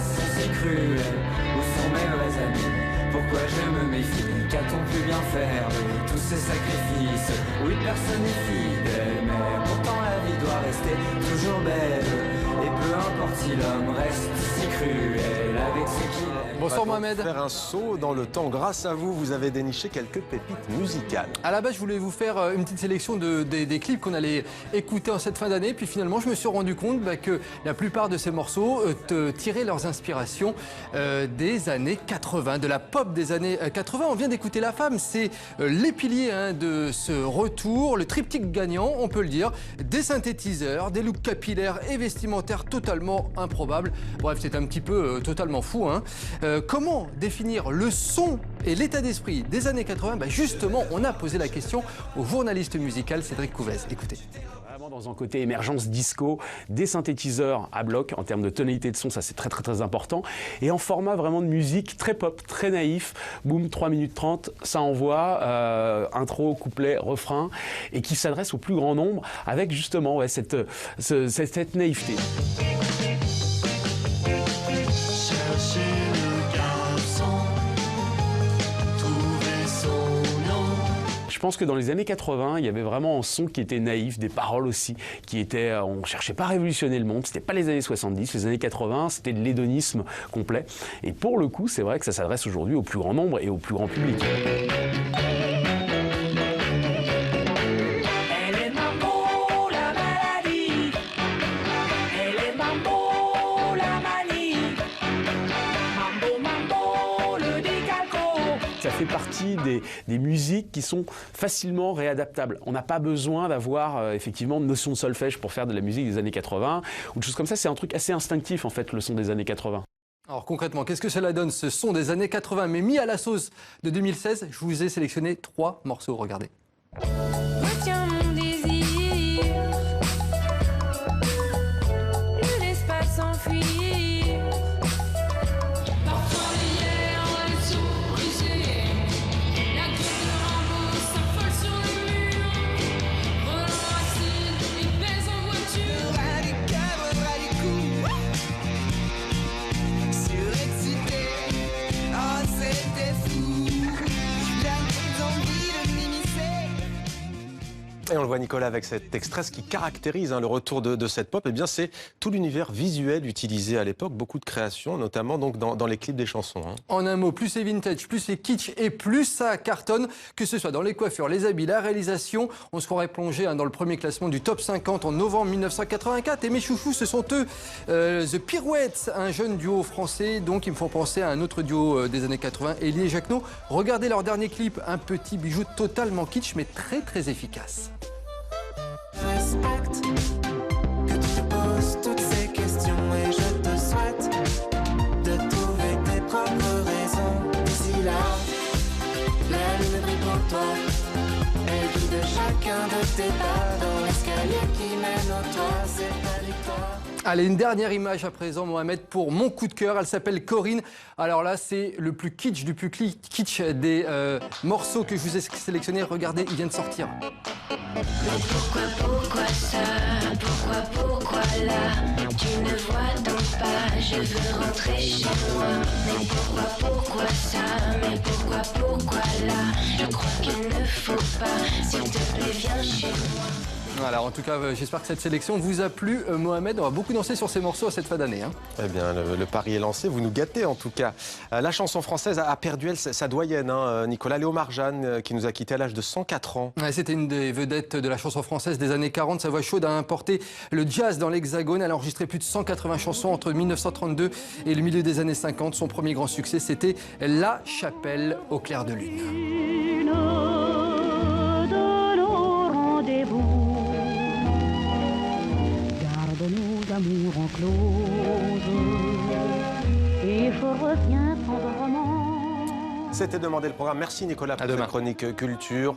si cruel? Où sont mes vrais amis? Pourquoi je me méfie? Qu'a-t-on pu bien faire de tous ces sacrifices? Oui, personne n'est fidèle, mais pourtant la vie doit rester toujours belle. Et peu importe si l'homme reste si cruel avec ce qu'il aime. Bonsoir On va Mohamed. faire un saut dans le temps. Grâce à vous, vous avez déniché quelques pépites musicales. À la base, je voulais vous faire une petite sélection des clips qu'on allait écouter en cette fin d'année. Puis finalement, je me suis rendu compte que la plupart de ces morceaux tiraient leurs inspirations des années 80, de la pop des années 80. On vient d'écouter La Femme. C'est les piliers de ce retour, le triptyque gagnant, on peut le dire. Des synthétiseurs, des looks capillaires et vestimentaires totalement improbables. Bref, c'est un petit peu totalement fou. Comment définir le son et l'état d'esprit des années 80? Justement, on a posé la question au journaliste musical Cédric Couvez. Écoutez. Vraiment dans un côté émergence disco, des synthétiseurs à bloc en termes de tonalité de son, ça c'est très important. Et en format vraiment de musique très pop, très naïf. Boum, 3 minutes 30, ça envoie, intro, couplet, refrain, et qui s'adresse au plus grand nombre avec justement cette naïveté. Je pense que dans les années 80, il y avait vraiment un son qui était naïf, des paroles aussi, qui étaient, on cherchait pas à révolutionner le monde, c'était pas les années 70, les années 80, c'était de l'hédonisme complet. Et pour le coup, c'est vrai que ça s'adresse aujourd'hui au plus grand nombre et au plus grand public. Ça fait partie des musiques qui sont facilement réadaptables. On n'a pas besoin d'avoir effectivement de notion de solfège pour faire de la musique des années 80 ou de choses comme ça. C'est un truc assez instinctif en fait, le son des années 80. Alors concrètement, qu'est-ce que cela donne, ce son des années 80 mais mis à la sauce de 2016? Je vous ai sélectionné 3 morceaux, regardez. Retiens mon désir, le laisse pas s'enfuir. Parfois hier, elle sourit, la gueule de Rambo s'affole sur le mur. Roland Racine, il baise en voiture. Bras des câbles, bras des coups, surexcité, oh c'était fou. J'avais envie de m'immiscer. Et on le voit, Nicolas, avec cet extrait, ce qui caractérise le retour de cette pop, c'est tout l'univers visuel utilisé à l'époque, beaucoup de créations, notamment donc dans les clips des chansons. En un mot, plus c'est vintage, plus c'est kitsch et plus ça cartonne, que ce soit dans les coiffures, les habits, la réalisation. On se croirait plongé dans le premier classement du top 50 en novembre 1984. Et mes chouchous, ce sont eux, The Pirouettes, un jeune duo français, donc ils me font penser à un autre duo des années 80, Elie et Jacquenot. Regardez leur dernier clip, un petit bijou totalement kitsch mais très efficace. Respecte que tu te poses toutes ces questions et je te souhaite de trouver tes propres raisons. D'ici là, la lune brille pour toi. Elle guide chacun de tes pas dans l'escalier qui mène au toit. C'est ta victoire. Allez, une dernière image à présent, Mohamed, pour mon coup de cœur. Elle s'appelle Corinne. Alors là, c'est le plus kitsch du plus kitsch des morceaux que je vous ai sélectionnés. Regardez, il vient de sortir. Pourquoi ça? Pourquoi là? Tu ne vois donc pas, je veux rentrer chez moi. Mais pourquoi ça? Mais pourquoi là? Je crois qu'il ne faut pas, s'il te plaît viens chez moi. Voilà, en tout cas, j'espère que cette sélection vous a plu. Mohamed, on va beaucoup danser sur ces morceaux à cette fin d'année. Eh bien, le pari est lancé, vous nous gâtez en tout cas. La chanson française a perdu, elle, sa doyenne, Nicolas. Léomar Jeanne, qui nous a quittés à l'âge de 104 ans. Ouais, c'était une des vedettes de la chanson française des années 40. Sa voix chaude a importé le jazz dans l'Hexagone. Elle a enregistré plus de 180 chansons entre 1932 et le milieu des années 50. Son premier grand succès, c'était La Chapelle au clair de lune. Nos amours en close et je reviens tendrement. C'était Demander le programme. Merci Nicolas pour cette chronique culture.